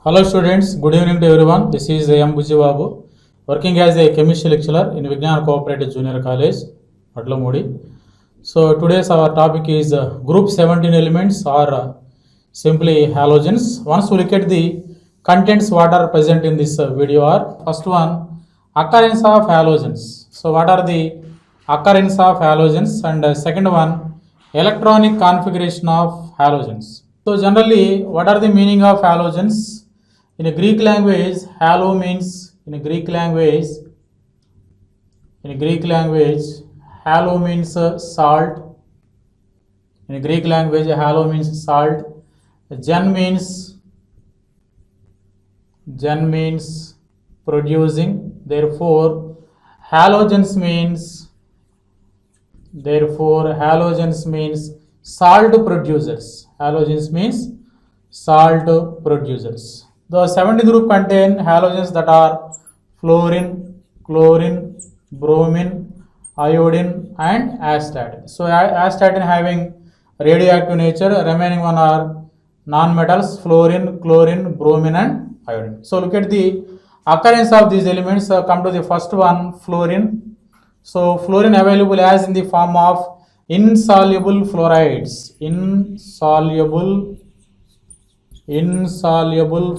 Hello students, good evening to everyone. This is M. Bujibabu, working as a chemistry lecturer in Vignan Cooperative Junior College, Atlamudi. So today's our topic is group 17 elements or simply halogens. Once we look at the contents what are present in this video are, first one, occurrence of halogens. So what are the occurrence of halogens, and second one, electronic configuration of halogens. So generally, what are the meaning of halogens? In a Greek language, halo means halo means salt. In Greek language, halo means salt. Gen means producing. Therefore, halogens means salt producers. Halogens means salt producers. The 70 group contain halogens that are fluorine, chlorine, bromine, iodine and astatine. So astatine having radioactive nature, remaining one are non-metals, fluorine, chlorine, bromine and iodine. So look at the occurrence of these elements. Come to the first one, fluorine. So fluorine available as in the form of insoluble fluorides, insoluble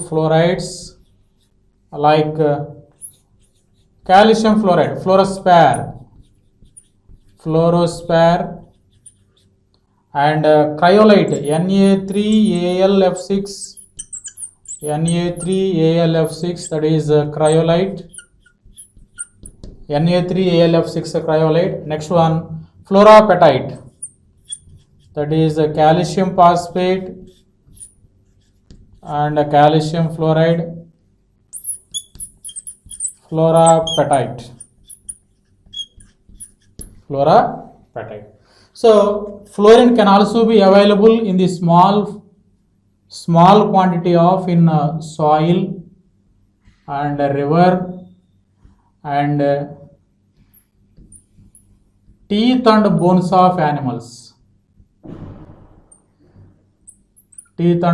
fluorides like calcium fluoride, fluorospar, and cryolite, Na3AlF6, that is cryolite, Na3AlF6 cryolite. Next one, fluorapatite, that is calcium phosphate and calcium fluoride, fluorapatite. So fluorine can also be available in the small quantity of in soil and river and teeth and bones of animals. And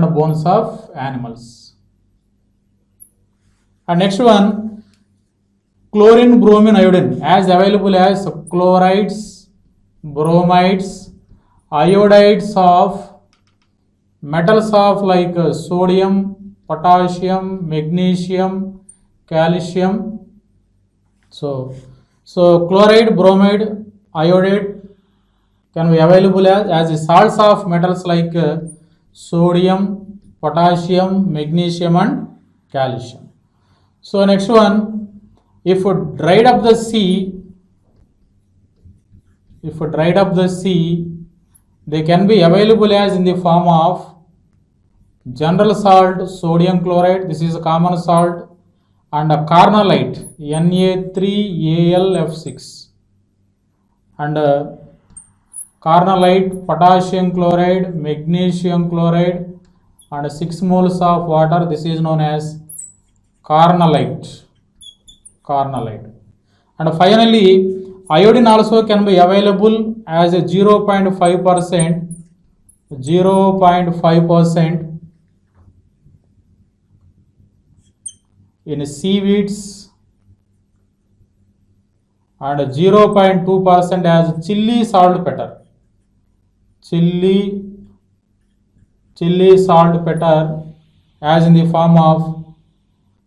next one, chlorine, bromine, iodine as available as chlorides, bromides, iodides of metals of like sodium, potassium, magnesium, calcium. So chloride, bromide, iodide can be available as the salts of metals like sodium, potassium, magnesium and calcium. So next one, if dried up the sea, they can be available as in the form of general salt, sodium chloride, this is a common salt, and a carnallite, Na3AlF6, and carnallite, potassium chloride, magnesium chloride and 6 moles of water, this is known as carnallite. And finally, iodine also can be available as a 0.5% in seaweeds and 0.2% as chili saltpeter as in the form of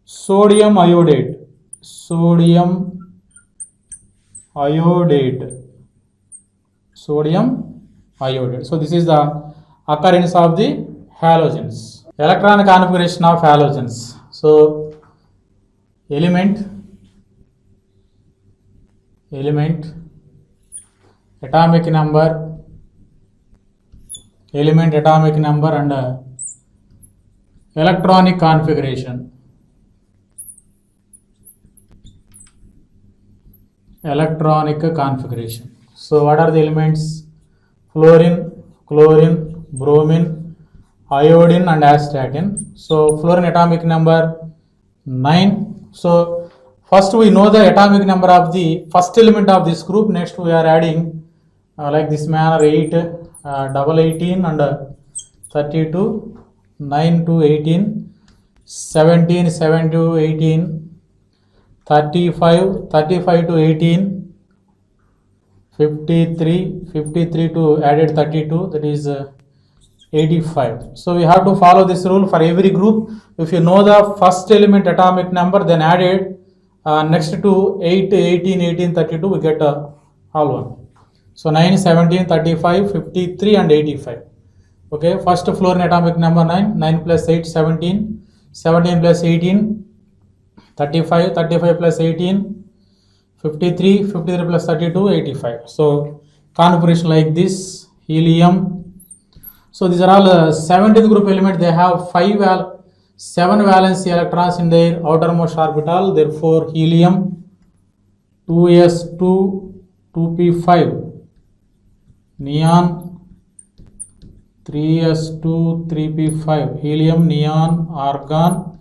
sodium iodide. So this is the occurrence of the halogens. Electronic configuration of halogens. So element, atomic number, and electronic configuration. So what are the elements? Fluorine, chlorine, bromine, iodine and astatine. So fluorine atomic number 9. So first we know the atomic number of the first element of this group. Next we are adding like this manner 8, double 18 and 32, 9 to 18. 17, 7 to 18, 35, 35 to 18, 53, 53 to added 32, that is 85. So we have to follow this rule for every group. If you know the first element atomic number, then add it next to 8, 18, 18, 32, we get all one. So 9, 17, 35, 53 and 85. Okay, first fluorine atomic number 9, 9 plus 8, 17, 17 plus 18, 35, 35 plus 18, 53, 53 plus 32, 85. So configuration like this, helium. So these are all 17th group element. They have 7 valence electrons in their outermost orbital. Therefore, helium 2s2 2p5, neon 3s2 3p5, helium, neon, argon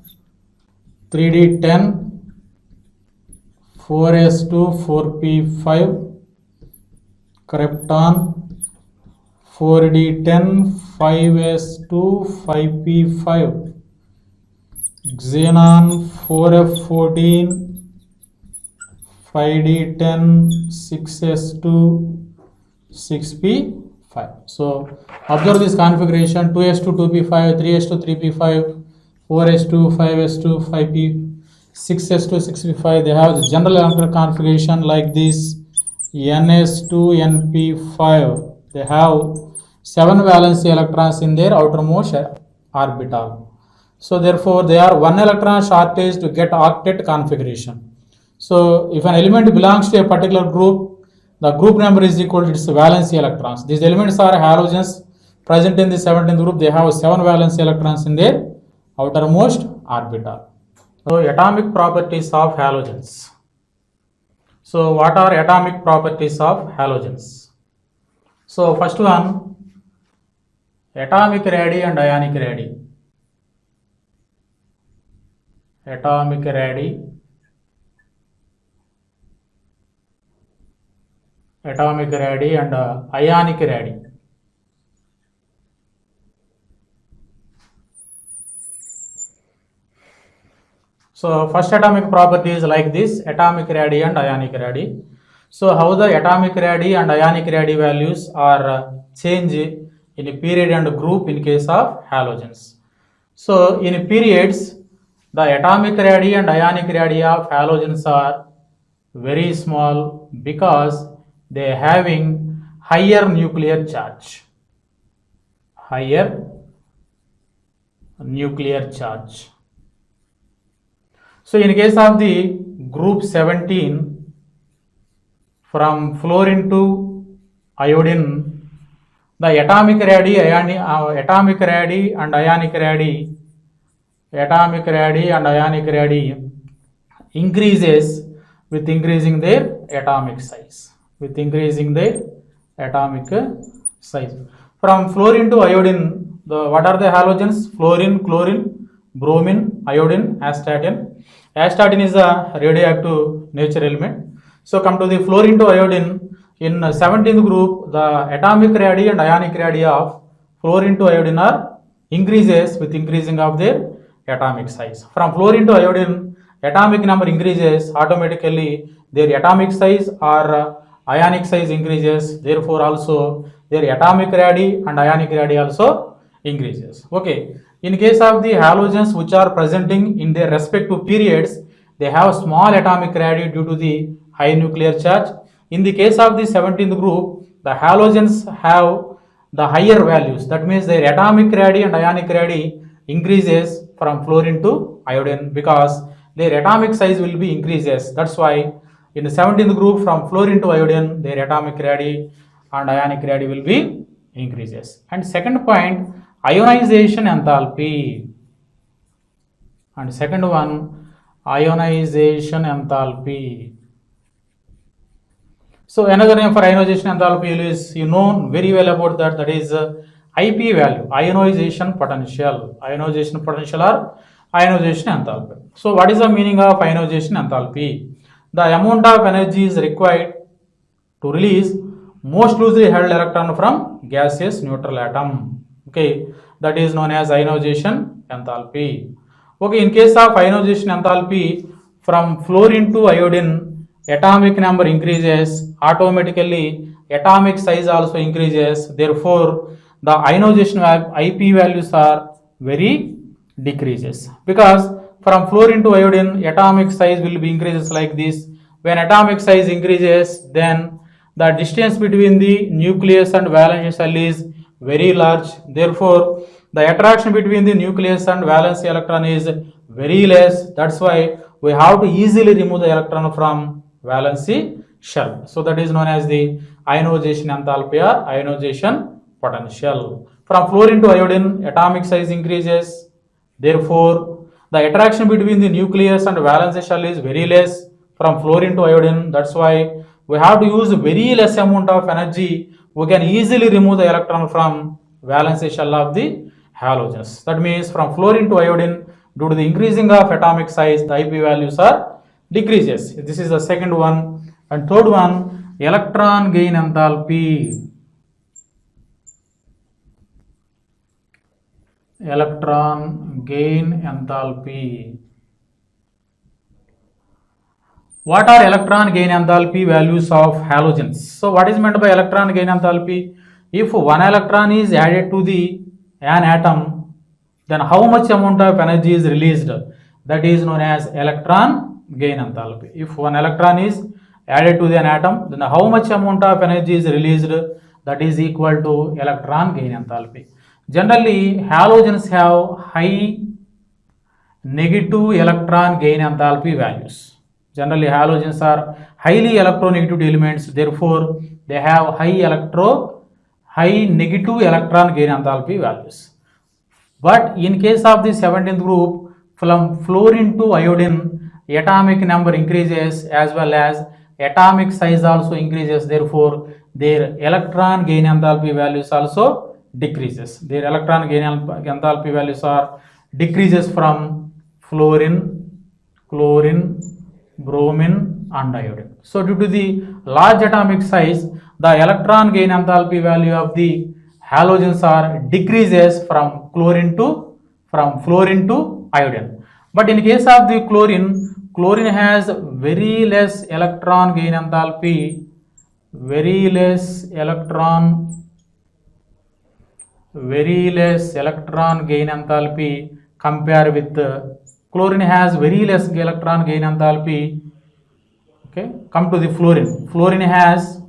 3d10, 4s2 4p5, krypton 4d10, 5s2 5p5, xenon 4f14, 5d10, 6s2 6p5. So observe this configuration: 2s2 2p5, 3s2 3p5, 4s2 5s2 5p, 6s2 6p5. They have the general electronic configuration like this: ns2 np5. They have 7 valency electrons in their outermost orbital. So therefore they are 1 electron shortage to get octet configuration. So if an element belongs to a particular group, the group number is equal to its valency electrons. These elements are halogens present in the 17th group. They have 7 valency electrons in their outermost orbital. So atomic properties of halogens. So what are atomic properties of halogens? So first one, atomic radii and ionic radii. Atomic radii, atomic radii and ionic radii. So first atomic property is like this: atomic radii and ionic radii. So how the atomic radii and ionic radii values are changed in a period and group in case of halogens. So in periods, the atomic radii and ionic radii of halogens are very small because they are having higher nuclear charge. Higher nuclear charge. So in case of the group 17, from fluorine to iodine, the atomic radii and ionic radii increases with increasing their atomic size. With increasing their atomic size. From fluorine to iodine, what are the halogens? Fluorine, chlorine, bromine, iodine, astatine. Astatine is a radioactive nature element. So come to the fluorine to iodine. In 17th group, the atomic radii and ionic radii of fluorine to iodine are increases with increasing of their atomic size. From fluorine to iodine, atomic number increases, automatically their atomic size or ionic size increases. Therefore also their atomic radii and ionic radii also increases. Okay. In case of the halogens which are presenting in their respective periods, they have small atomic radii due to the high nuclear charge. In the case of the 17th group, the halogens have the higher values. That means their atomic radii and ionic radii increases from fluorine to iodine because their atomic size will be increases. That's why in the 17th group, from fluorine to iodine, their atomic radii and ionic radii will be increases. And second point, ionization enthalpy. And second one, ionization enthalpy. So another name for ionization enthalpy is, you know very well about that, that is IP value, ionization potential. Ionization potential or ionization enthalpy. So what is the meaning of ionization enthalpy? The amount of energy is required to release most loosely held electron from gaseous neutral atom. Okay, that is known as ionization enthalpy. Okay, in case of ionization enthalpy from fluorine to iodine, atomic number increases, automatically atomic size also increases. Therefore, the ionization IP values are very decreases, because from fluorine to iodine atomic size will be increases like this. When atomic size increases, then the distance between the nucleus and valence shell is very large. Therefore, the attraction between the nucleus and valence electron is very less. That's why we have to easily remove the electron from valence shell. So that is known as the ionization enthalpy or ionization potential. From fluorine to iodine, atomic size increases. Therefore, the attraction between the nucleus and valence shell is very less from fluorine to iodine. That's why we have to use very less amount of energy. We can easily remove the electron from valence shell of the halogens. That means from fluorine to iodine, due to the increasing of atomic size, the IP values are decreases. This is the second one. And third one, electron gain enthalpy. Electron gain enthalpy. What are electron gain enthalpy values of halogens? So what is meant by electron gain enthalpy? If one electron is added to an atom, then how much amount of energy is released? That is known as electron gain enthalpy. If one electron is added to an atom, then how much amount of energy is released? That is equal to electron gain enthalpy. Generally, halogens have high negative electron gain enthalpy values. Generally, halogens are highly electronegative elements. Therefore, they have high negative electron gain enthalpy values. But in case of the 17th group, from fluorine to iodine, atomic number increases as well as atomic size also increases. Therefore, their electron gain enthalpy values also decreases. Their electron gain enthalpy values are decreases from fluorine, chlorine, bromine and iodine. So due to the large atomic size, the electron gain enthalpy value of the halogens are decreases from fluorine to iodine. But in case of the chlorine has very less electron gain enthalpy, very less electron gain enthalpy compared with chlorine has very less electron gain enthalpy. Okay, come to the fluorine. Fluorine has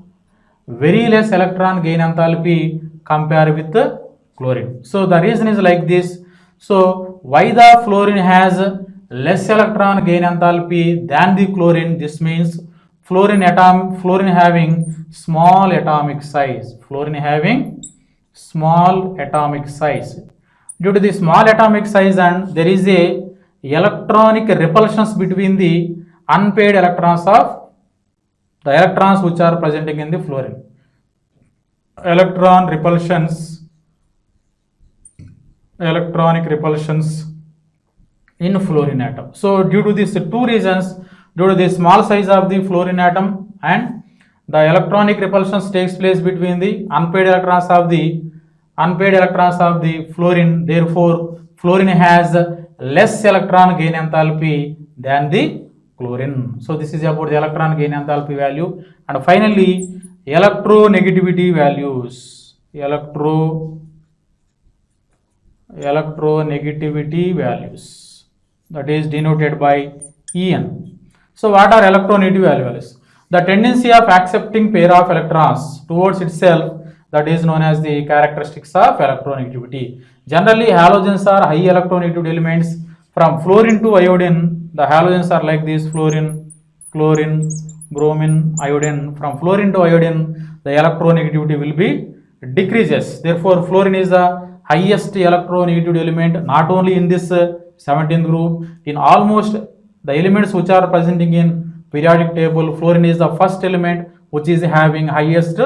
very less electron gain enthalpy compared with the chlorine. So the reason is like this. So why the fluorine has less electron gain enthalpy than the chlorine? This means fluorine having small atomic size. Fluorine having small atomic size. Due to the small atomic size, and there is a electronic repulsions between the unpaired electrons of the electrons which are presenting in the fluorine. Electronic repulsions in fluorine atom. So due to these two reasons, due to the small size of the fluorine atom and the electronic repulsions takes place between the unpaired electrons of the fluorine, therefore fluorine has less electron gain enthalpy than the chlorine. So this is about the electron gain enthalpy value. And finally, electronegativity values. Electronegativity values, that is denoted by En. So what are electronegative values? The tendency of accepting pair of electrons towards itself, that is known as the characteristics of electronegativity. Generally, halogens are high electronegative elements. From fluorine to iodine, the halogens are like this: fluorine, chlorine, bromine, iodine. From fluorine to iodine, the electronegativity will be decreases. Therefore, fluorine is the highest electronegative element, not only in this 17th group, in almost the elements which are presenting in periodic table, fluorine is the first element which is having highest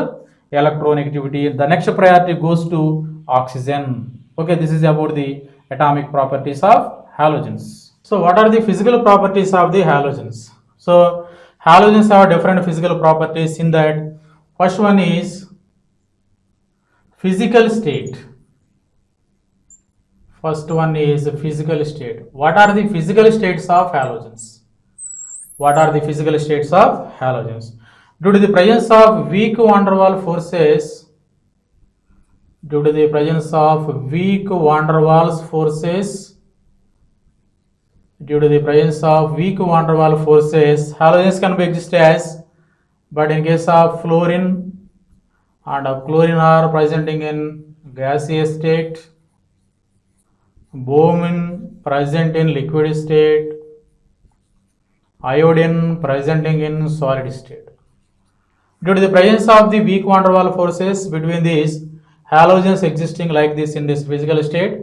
electronegativity. The next priority goes to oxygen. Okay, this is about the atomic properties of halogens. So what are the physical properties of the halogens? So halogens have different physical properties. In that, first one is physical state. First one is physical state. What are the physical states of halogens? What are the physical states of halogens? Due to the presence of weak van der Waals forces, due to the presence of weak van der Waals forces, due to the presence of weak van der Waals forces, halogens can be exist as, but in case of fluorine and chlorine are presenting in gaseous state, bromine present in liquid state, iodine presenting in solid state. Due to the presence of the weak van der Waals forces between these, halogens existing like this in this physical state,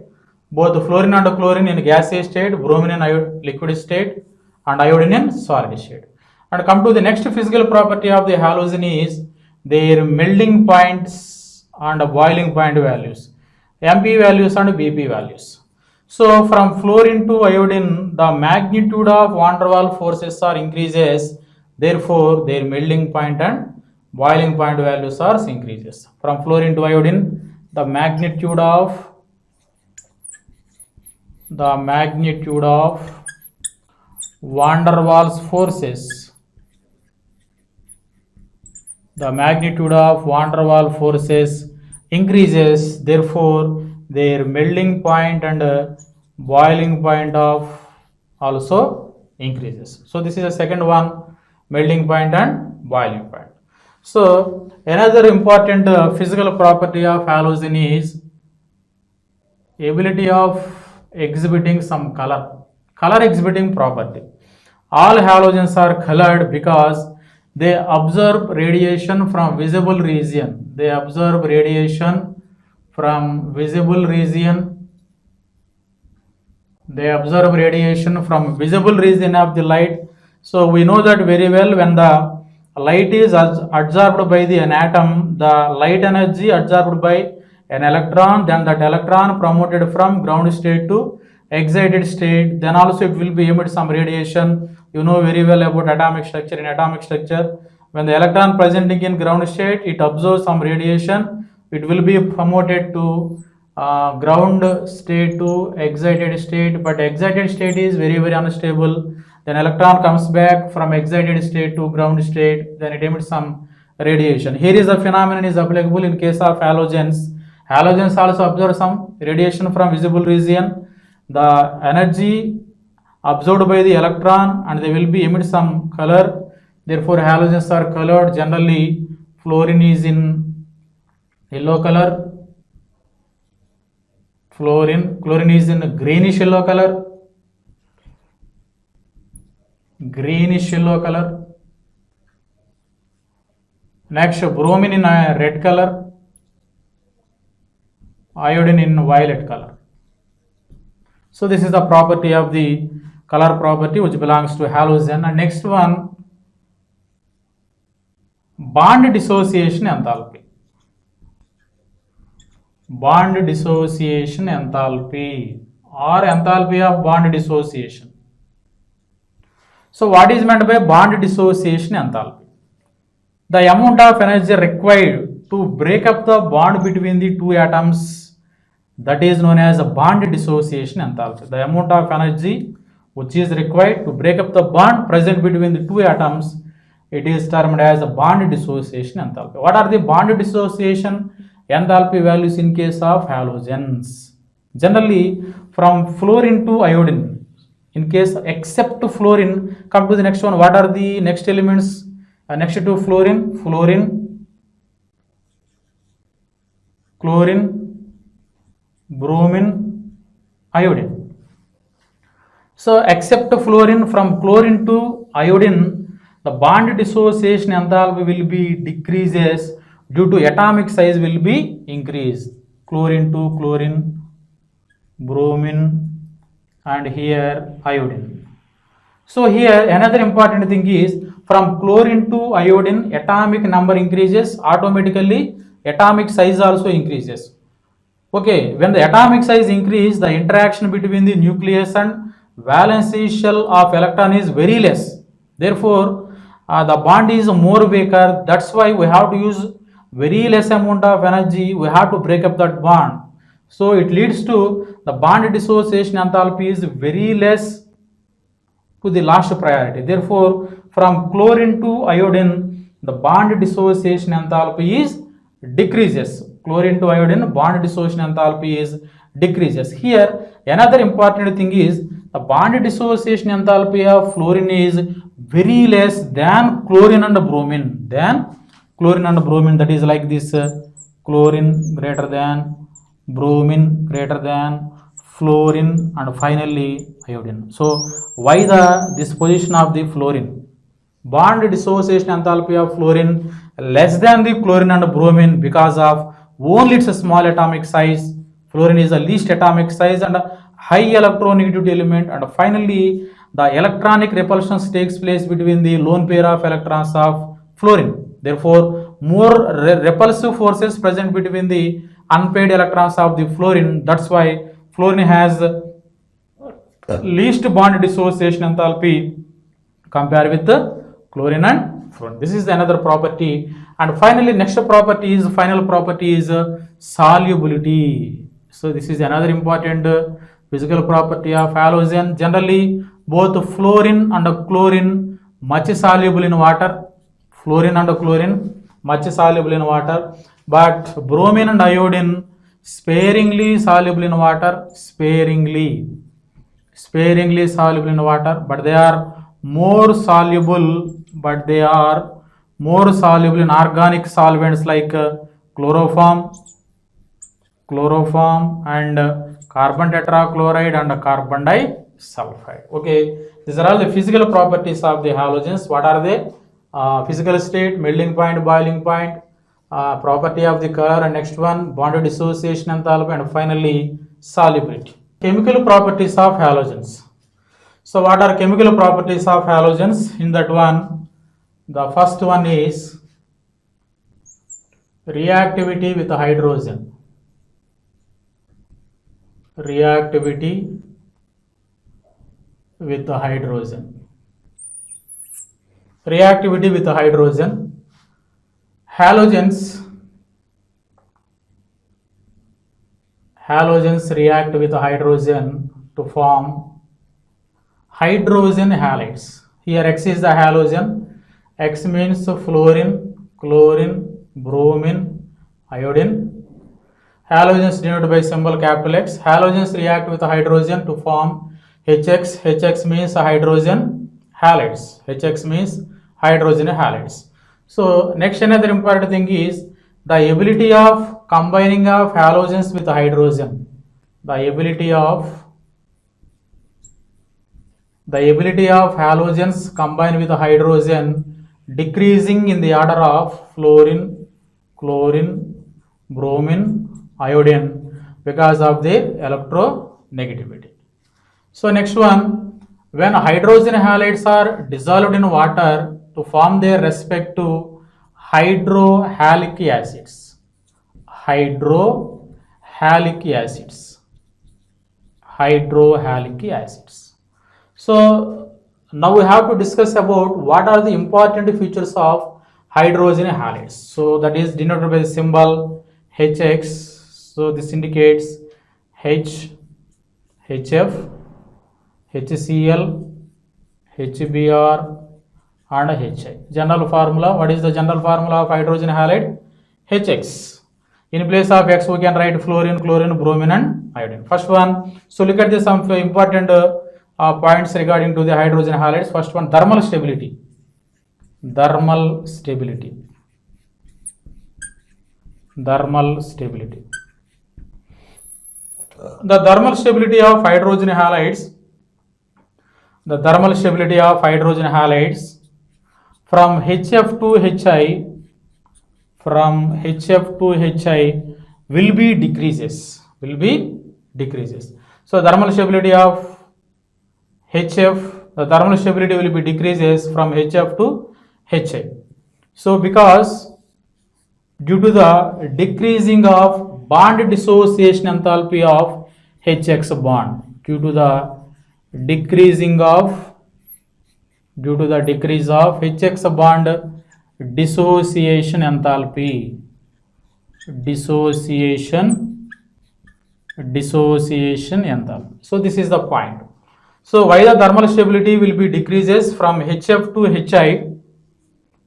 both fluorine and chlorine in gaseous state, bromine in liquid state, and iodine in solid state. And come to the next physical property of the halogen is their melting points and boiling point values, MP values and BP values. So from fluorine to iodine, the magnitude of van der Waals forces are increases, therefore their melting point and boiling point values are increases. From fluorine to iodine, the magnitude of van der Waals forces, the magnitude of van der Waals forces increases, therefore their melting point and boiling point of also increases. So this is the second one, melting point and boiling point. So another important physical property of halogen is ability of exhibiting some color exhibiting property. All halogens are colored because they absorb radiation from visible region. They absorb radiation from visible region. They absorb radiation from visible region of the light. So we know that very well, when the light is absorbed by the atom, the light energy absorbed by an electron, then that electron promoted from ground state to excited state, then also it will be emit some radiation. You know very well about atomic structure. In atomic structure, when the electron presenting in ground state, it absorbs some radiation, it will be promoted to ground state to excited state, but excited state is very unstable. Then electron comes back from excited state to ground state, then it emits some radiation. Here is the phenomenon is applicable in case of halogens. Halogens also absorb some radiation from visible region. The energy absorbed by the electron and they will be emit some color. Therefore halogens are colored. Generally fluorine is in yellow color, chlorine is in greenish yellow color, next bromine in red color, iodine in violet color. So this is the property of the color property which belongs to halogen. And next one, bond dissociation enthalpy. Bond dissociation enthalpy or enthalpy of bond dissociation. So what is meant by bond dissociation enthalpy? The amount of energy required to break up the bond between the two atoms, that is known as a bond dissociation enthalpy. The amount of energy which is required to break up the bond present between the two atoms, it is termed as a bond dissociation enthalpy. What are the bond dissociation enthalpy values in case of halogens? Generally from fluorine to iodine. In case except fluorine, come to the next one. What are the next elements next to fluorine? Chlorine, bromine, iodine. So except fluorine, from chlorine to iodine, the bond dissociation enthalpy will be decreases due to atomic size will be increased. Chlorine to chlorine, bromine, and here iodine. So here another important thing is, from chlorine to iodine, atomic number increases, automatically atomic size also increases. Okay, when the atomic size increase, the interaction between the nucleus and valence shell of electron is very less. Therefore, the bond is more weaker. That's why we have to use very less amount of energy. We have to break up that bond. So it leads to the bond dissociation enthalpy is very less to the last priority. Therefore, from chlorine to iodine, the bond dissociation enthalpy is decreases. Chlorine to iodine, bond dissociation enthalpy is decreases. Here, another important thing is the bond dissociation enthalpy of fluorine is very less than chlorine and bromine. That is like this: chlorine greater than, bromine greater than, fluorine, and finally iodine. So why this position of the fluorine? Bond dissociation enthalpy of fluorine less than the chlorine and bromine because of only its small atomic size. Fluorine is the least atomic size and high electronegativity element, and finally the electronic repulsion takes place between the lone pair of electrons of fluorine. Therefore, more repulsive forces present between the unpaired electrons of the fluorine. That's why fluorine has least bond dissociation enthalpy compared with the chlorine and fluorine. This is another property. And finally, next property is solubility. So this is another important physical property of halogen. Generally, both fluorine and chlorine much soluble in water. Fluorine and chlorine much soluble in water, but bromine and iodine sparingly soluble in water. Sparingly soluble in water, but they are more soluble in organic solvents like chloroform and carbon tetrachloride and carbon disulfide. Okay, these are all the physical properties of the halogens. What are they? Physical state, melting point, boiling point, property of the color, and next one bond dissociation enthalpy, and finally solubility. Chemical properties of halogens. So what are chemical properties of halogens? In that one, the first one is reactivity with hydrogen. Reactivity with hydrogen. Reactivity with hydrogen. Halogens react with hydrogen to form hydrogen halides. Here X is the halogen. X means fluorine, chlorine, bromine, iodine. Halogens denoted by symbol capital X. Halogens react with hydrogen to form HX. HX means hydrogen halides. HX means hydrogen halides. So next, another important thing is the ability of combining of halogens with hydrogen. The ability of halogens combined with hydrogen decreasing in the order of fluorine, chlorine, bromine, iodine because of their electronegativity. So next one, when hydrogen halides are dissolved in water to form their respective hydrohalic acids. So now we have to discuss about what are the important features of hydrogen halides. So that is denoted by the symbol HX. So this indicates H, HF, HCl, HBr and HI. General formula, what is the general formula of hydrogen halide? HX. In place of X we can write fluorine, chlorine, bromine and iodine. First one, so look at some important points regarding to the hydrogen halides. First one, thermal stability. The thermal stability of hydrogen halides. The thermal stability of hydrogen halides from HF to HI will be decreases. So thermal stability of HF, the thermal stability will be decreases from HF to HI. So because due to the decreasing of bond dissociation enthalpy of HX bond, due to the decrease of HX bond dissociation enthalpy, dissociation enthalpy. So this is the point. So why the thermal stability will be decreases from HF to HI?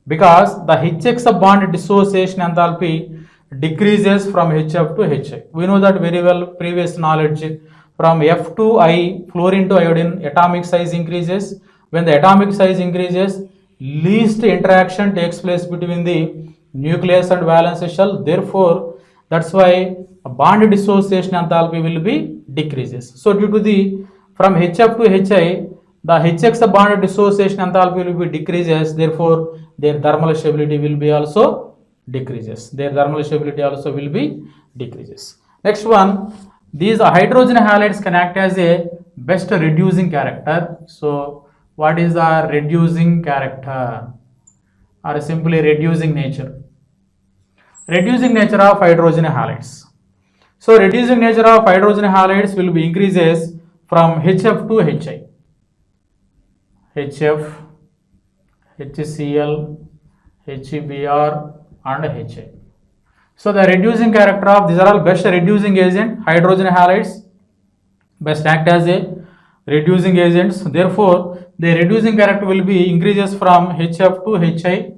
Because the HX bond dissociation enthalpy decreases from HF to HI. We know that very well, previous knowledge. From F to I, fluorine to iodine, atomic size increases. When the atomic size increases, least interaction takes place between the nucleus and valence shell. Therefore, that's why a bond dissociation enthalpy will be decreases. So due to the from HF to HI, the HX bond dissociation enthalpy will be decreases. Therefore, their thermal stability will be also decreases. Their thermal stability also will be decreases. Next one, these hydrogen halides can act as a best reducing character. So what is the reducing character or simply reducing nature? Reducing nature of hydrogen halides. So reducing nature of hydrogen halides will be increases from HF to HI. HF, HCl, HBr and HI. So the reducing character of these are all best reducing agent. Hydrogen halides best act as a reducing agents. Therefore, the reducing character will be increases from HF to HI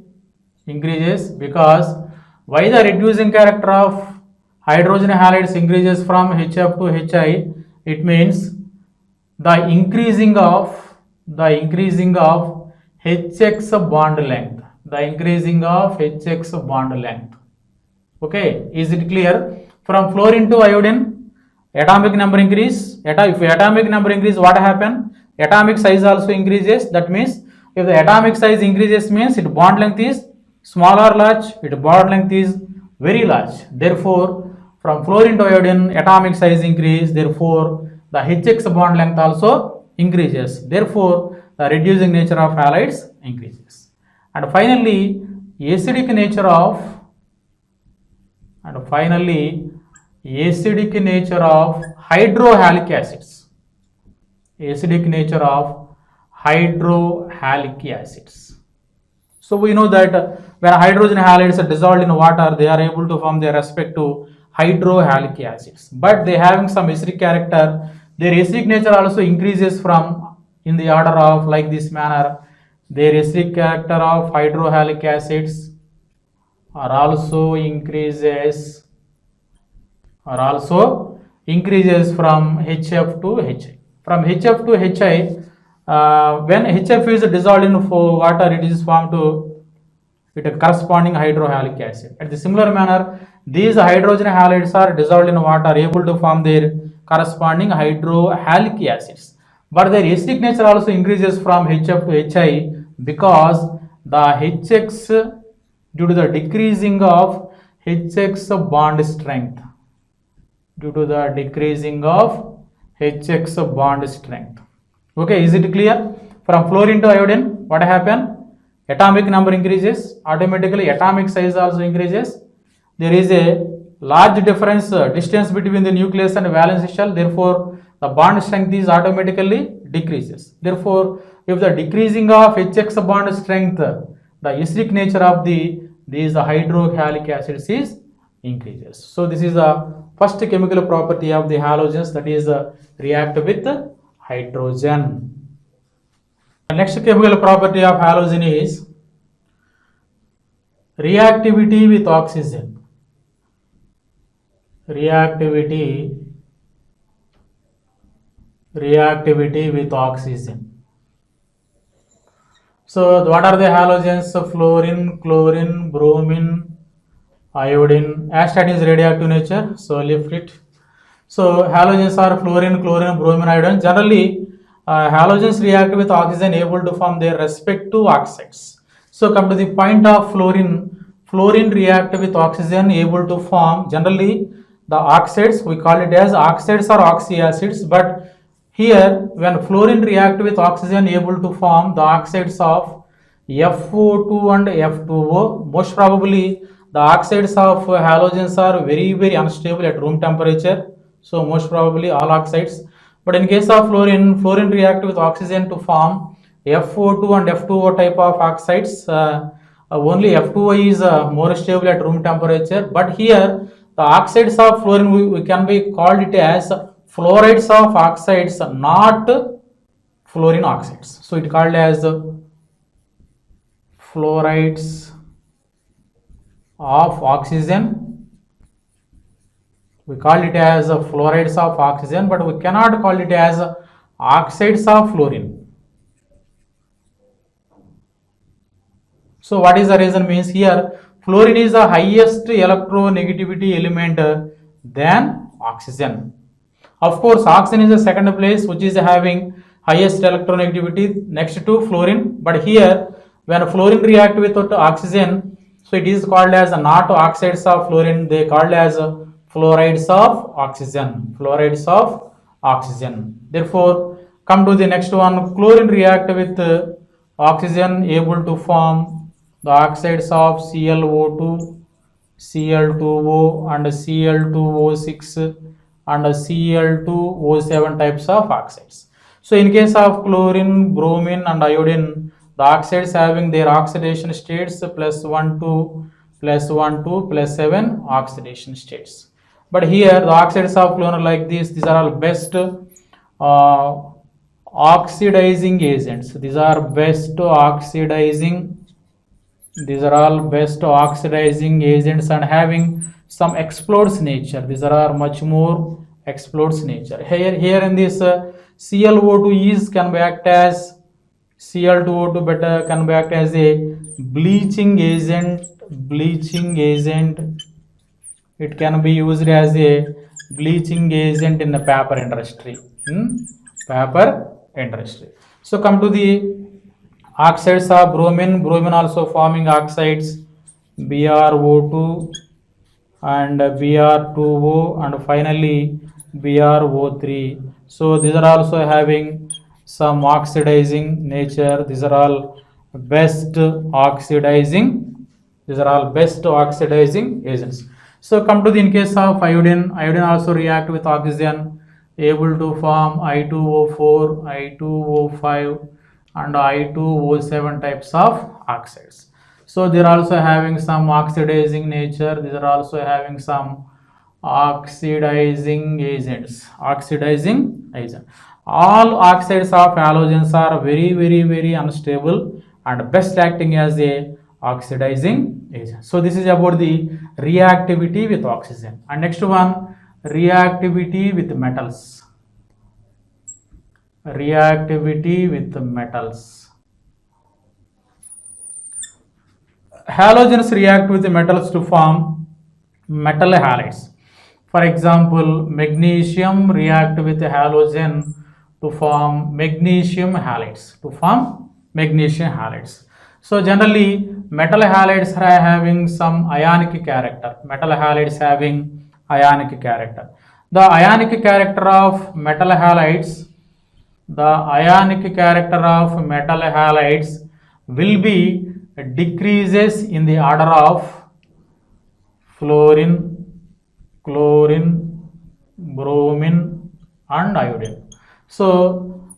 increases. Because why the reducing character of hydrogen halides increases from HF to HI? It means the increasing of HX bond length. The increasing of HX bond length. Okay, is it clear? From fluorine to iodine, atomic number increase. If atomic number increase, what happen? Atomic size also increases. That means if the atomic size increases, means its bond length is small or large. Its bond length is very large. Therefore, from fluorine to iodine, atomic size increase. Therefore, the HX bond length also increases. Therefore, the reducing nature of halides increases. And finally, acidic nature of hydrohalic acids. Acidic nature of hydrohalic acids. So we know that when hydrogen halides are dissolved in water, they are able to form their respective hydrohalic acids. But they having some acidic character. Their acidic nature also increases from in the order of like this manner. Their acidic character of hydrohalic acids are also increases from HF to HI. From HF to HI, when HF is dissolved in water, it is formed to with a corresponding hydrohalic acid. At the similar manner, these hydrogen halides are dissolved in water, able to form their corresponding hydrohalic acids. But their acidic nature also increases from HF to HI because the HX, due to the decreasing of HX bond strength. Due to the decreasing of HX bond strength. Okay, is it clear? From fluorine to iodine, what happened? Atomic number increases, automatically atomic size also increases. There is a large difference, distance between the nucleus and valence shell. Therefore, the bond strength is automatically decreases. Therefore, if the decreasing of HX bond strength, the acidic nature of these hydrohalic acids is increases. So this is the first chemical property of the halogens, that is react with hydrogen. The next chemical property of halogen is reactivity with oxygen. Reactivity with oxygen. So what are the halogens? Fluorine, chlorine, bromine, iodine. Astatin is radioactive nature, so left it. So halogens are fluorine, chlorine, bromine, iodine. Generally, halogens react with oxygen able to form their respective oxides. So come to the point of fluorine. Fluorine react with oxygen able to form generally the oxides. We call it as oxides or oxyacids. But here, when fluorine react with oxygen able to form the oxides of FO2 and F2O, most probably the oxides of halogens are very, very unstable at room temperature. So most probably all oxides. But in case of fluorine, fluorine react with oxygen to form FO2 and F2O type of oxides. Only F2O is more stable at room temperature. But here the the oxides of fluorine we can be called it as fluorides of oxides, not fluorine oxides. So it called as fluorides of oxygen. We call it as fluorides of oxygen, but we cannot call it as oxides of fluorine. So what is the reason? Means here fluorine is the highest electronegativity element than oxygen. Of course, oxygen is the second place which is having highest electronegativity next to fluorine. But here when fluorine react with oxygen, so it is called as not oxides of fluorine, they called as fluorides of oxygen. Fluorides of oxygen. Therefore, come to the next one. Chlorine react with oxygen able to form the oxides of ClO2, Cl2O and Cl2O6 and Cl2O7 types of oxides. So in case of chlorine, bromine and iodine, the oxides having their oxidation states +1, 2, +1, 2, +7 oxidation states. But here the oxides of fluorine are like this. These are all best oxidizing agents. These are best oxidizing. These are all best oxidizing agents and having some explodes nature. These are much more explodes nature. Here in this ClO2 is can be act as Cl2O2 better can be act as a bleaching agent. Bleaching agent. It can be used as a bleaching agent in the paper industry. Paper industry. So come to the oxides of bromine. Bromine also forming oxides BrO2 and Br2O and finally BrO3. So these are also having some oxidizing nature. These are all best oxidizing. These are all best oxidizing agents. So come to the in case of iodine. Iodine also react with oxygen able to form I2O4, I2O5 and I2O7 types of oxides. So they are also having some oxidizing nature. These are also having some oxidizing agents. Oxidizing agent. All oxides of halogens are very unstable and best acting as a oxidizing agent. So this is about the reactivity with oxygen. And next one, reactivity with metals. Reactivity with metals. Halogens react with the metals to form metal halides. For example, magnesium react with halogen to form magnesium halides. So generally, metal halides are having some ionic character. Metal halides having ionic character. The ionic character of metal halides. The ionic character of metal halides will be decreases in the order of fluorine, chlorine, bromine and iodine. So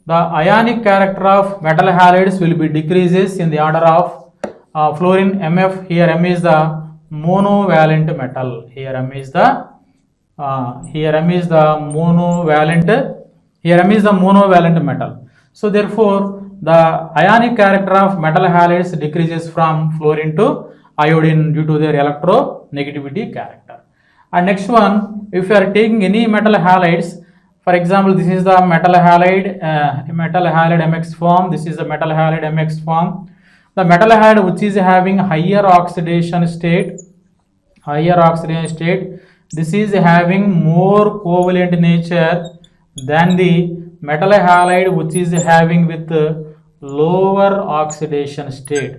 the ionic character of metal halides will be decreases in the order of fluorine Mf. Here M is the monovalent metal. Here M is the monovalent metal. So therefore the ionic character of metal halides decreases from fluorine to iodine due to their electronegativity character. And next one, if you are taking any metal halides, for example, this is the metal halide MX form. This is the metal halide MX form. The metal halide which is having higher oxidation state. This is having more covalent nature than the metal halide which is having with lower oxidation state.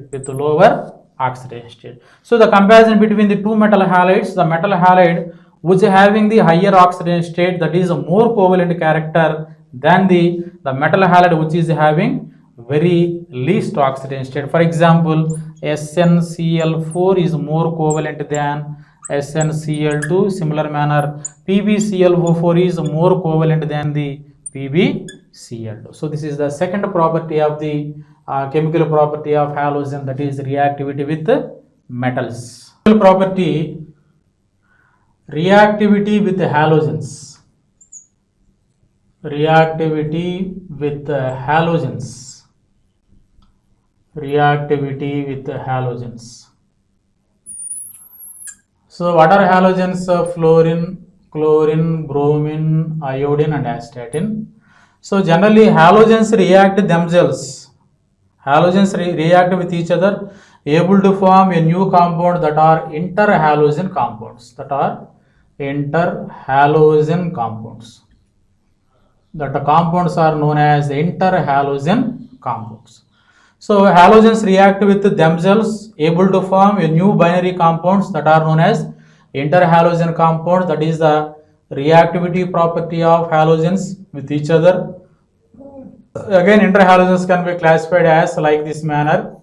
So the comparison between the two metal halides, the metal halide which is having the higher oxidation state, that is a more covalent character than the metal halide which is having very least oxidation state. For example, SnCl4 is more covalent than SnCl2. Similar manner, PbClO4 is more covalent than the PbCl2. So this is the second property of the chemical property of halogen, that is reactivity with metals. Property reactivity with halogens. Reactivity with halogens. Reactivity with halogens. So what are halogens? Fluorine, chlorine, bromine, iodine and astatine. So generally halogens react themselves. Halogens react with each other, able to form a new compound that are interhalogen compounds. That the compounds are known as interhalogen compounds. So halogens react with themselves, able to form a new binary compounds that are known as interhalogen compounds. That is the reactivity property of halogens with each other. Again, interhalogens can be classified as like this manner: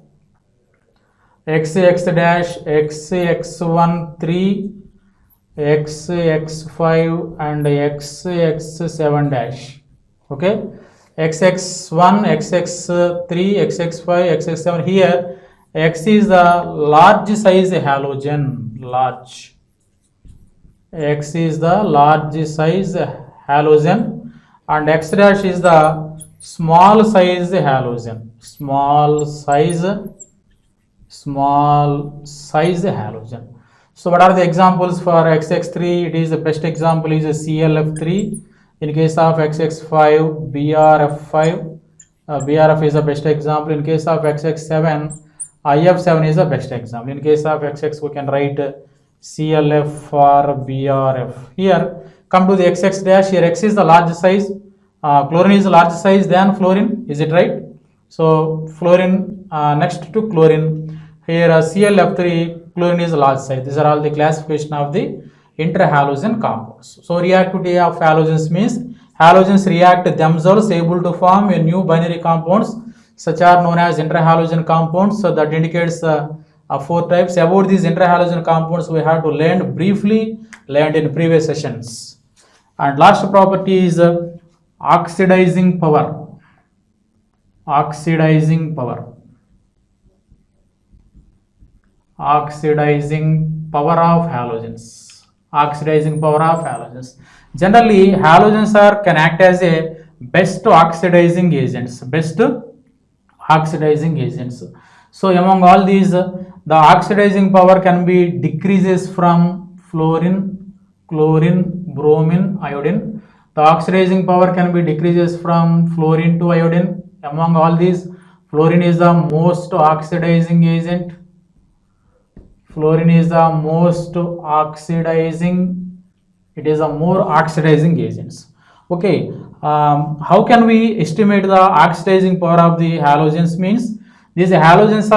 XX dash, XX13, XX5 and XX7 dash. Okay, XX1, XX3, XX5, XX7. Here X is the large size halogen. X is the large size halogen and X dash is the small size halogen. Small size halogen. So what are the examples for XX3? It is the best example is ClF3. In case of XX5, BRF5. BRF is the best example. In case of XX7, IF7 is the best example. In case of XX, we can write ClF for BRF. Here, come to the XX dash. Here X is the large size. Chlorine is the large size than fluorine. Is it right? So fluorine next to chlorine. Here ClF3, chlorine is large size. These are all the classification of the interhalogen compounds. So reactivity of halogens means halogens react themselves, able to form a new binary compounds, such are known as interhalogen compounds. So that indicates 4 types. About these interhalogen compounds we have to briefly learned in previous sessions. And last property is oxidizing power. Oxidizing power of halogens. Generally, halogens can act as a best oxidizing agents. So among all these, the oxidizing power can be decreases from fluorine, chlorine, bromine, iodine. The oxidizing power can be decreases from fluorine to iodine. Among all these, fluorine is the most oxidizing agent. Fluorine is the most oxidizing. It is a more oxidizing agents. Okay, how can we estimate the oxidizing power of the halogens? Means these halogens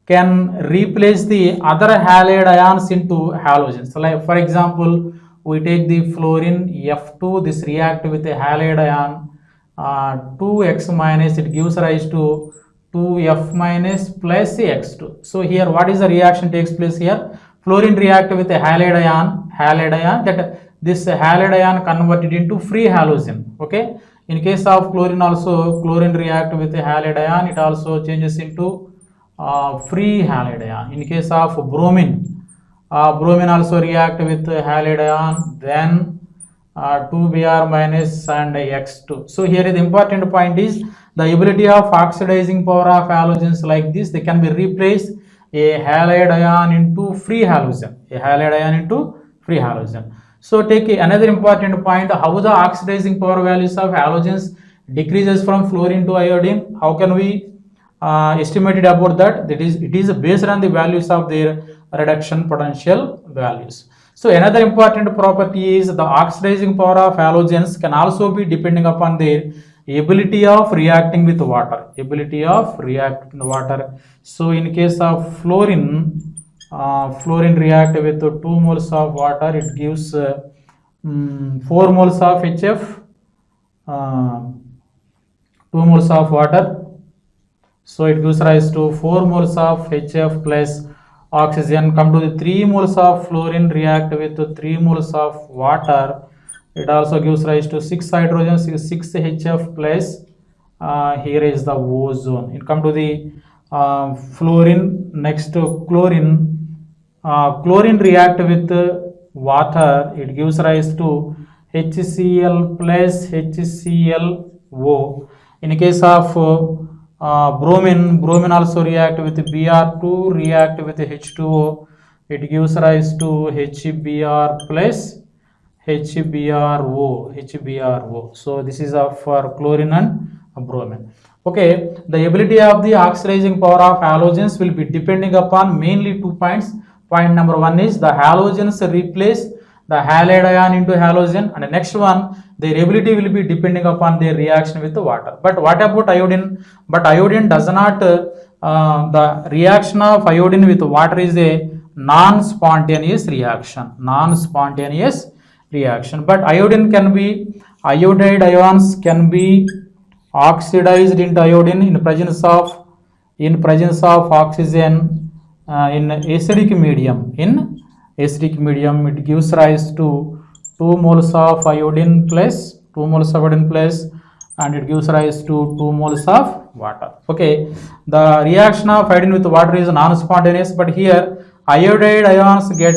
can replace the other halide ions into halogens. So like for example, we take the fluorine F2. This react with a halide ion 2x minus. It gives rise to 2F minus plus X2. So here what is the reaction takes place here? Fluorine react with a halide ion, that this halide ion converted into free halogen. Okay, in case of chlorine also, chlorine react with a halide ion, it also changes into free halide ion. In case of bromine, bromine also react with halide ion, then 2Br minus and X2. So here the important point is the ability of oxidizing power of halogens like this. They can be replaced a halide ion into free halogen. So take another important point, how the oxidizing power values of halogens decreases from fluorine to iodine. How can we estimate it about that? It is based on the values of their reduction potential values. So another important property is the oxidizing power of halogens can also be depending upon their ability of reacting with water. So in case of fluorine, fluorine react with 2 moles of water, it gives 4 moles of HF, 2 moles of water. So it gives rise to 4 moles of HF plus oxygen. Come to the 3 moles of fluorine react with 3 moles of water. It also gives rise to 6 hydrogen, 6 HF plus here is the ozone. It come to the fluorine, next to chlorine. Chlorine react with water, it gives rise to HCl plus HClO. In case of bromine also react with Br2, react with H2O, it gives rise to HBr plus HBRO. So this is for chlorine and bromine. Okay, the ability of the oxidizing power of halogens will be depending upon mainly 2 points. Point number 1 is the halogens replace the halide ion into halogen, and the next one, their ability will be depending upon their reaction with the water. But what about iodine? But iodine does not, the reaction of iodine with water is a non-spontaneous reaction. But iodine can be, iodide ions can be oxidized into iodine in presence of oxygen in acidic medium. It gives rise to 2 moles of iodine plus, and it gives rise to 2 moles of water. Okay, the reaction of iodine with water is non-spontaneous, but here iodide ions get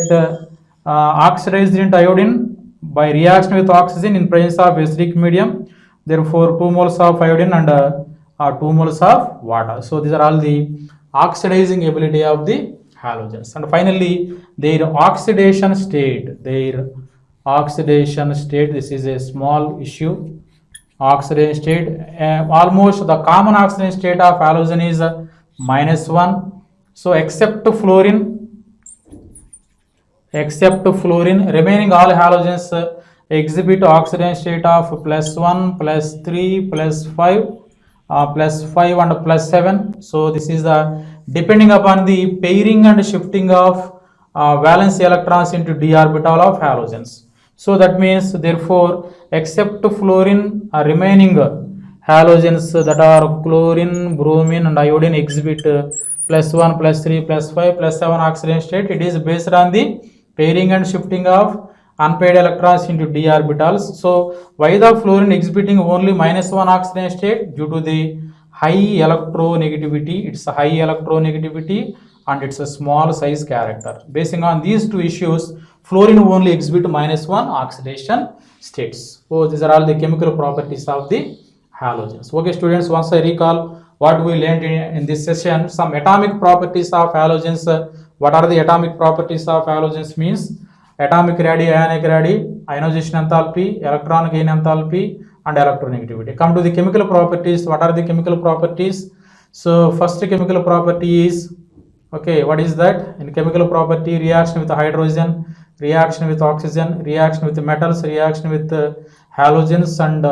oxidized into iodine by reaction with oxygen in presence of acidic medium. Therefore 2 moles of iodine and 2 moles of water. So these are all the oxidizing ability of the halogens. And finally, their oxidation state, this is a small issue. Oxidation state, almost the common oxidation state of halogen is -1. So except fluorine, remaining all halogens exhibit oxidation state of +1, +3, +5, +5 and +7. So this is the depending upon the pairing and shifting of valence electrons into d orbital of halogens. So that means, therefore, except fluorine, remaining halogens that are chlorine, bromine and iodine exhibit +1, +3, +5, +7 oxidation state. It is based on the pairing and shifting of unpaired electrons into d orbitals. So why the fluorine exhibiting only -1 oxidation state? Due to the high electronegativity. It's a high electronegativity and it's a small size character. Basing on these two issues, fluorine only exhibit -1 oxidation states. So these are all the chemical properties of the halogens. Okay students, once I recall what we learned in this session, some atomic properties of halogens. What are the atomic properties of halogens means? Atomic radii, ionic radii, ionization enthalpy, electron gain enthalpy and electronegativity. Come to the chemical properties. What are the chemical properties? So first chemical property is, okay, what is that? In chemical property, reaction with hydrogen, reaction with oxygen, reaction with metals, reaction with halogens and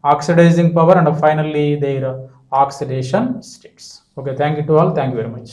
oxidizing power, and finally their oxidation states. Okay, thank you to all. Thank you very much.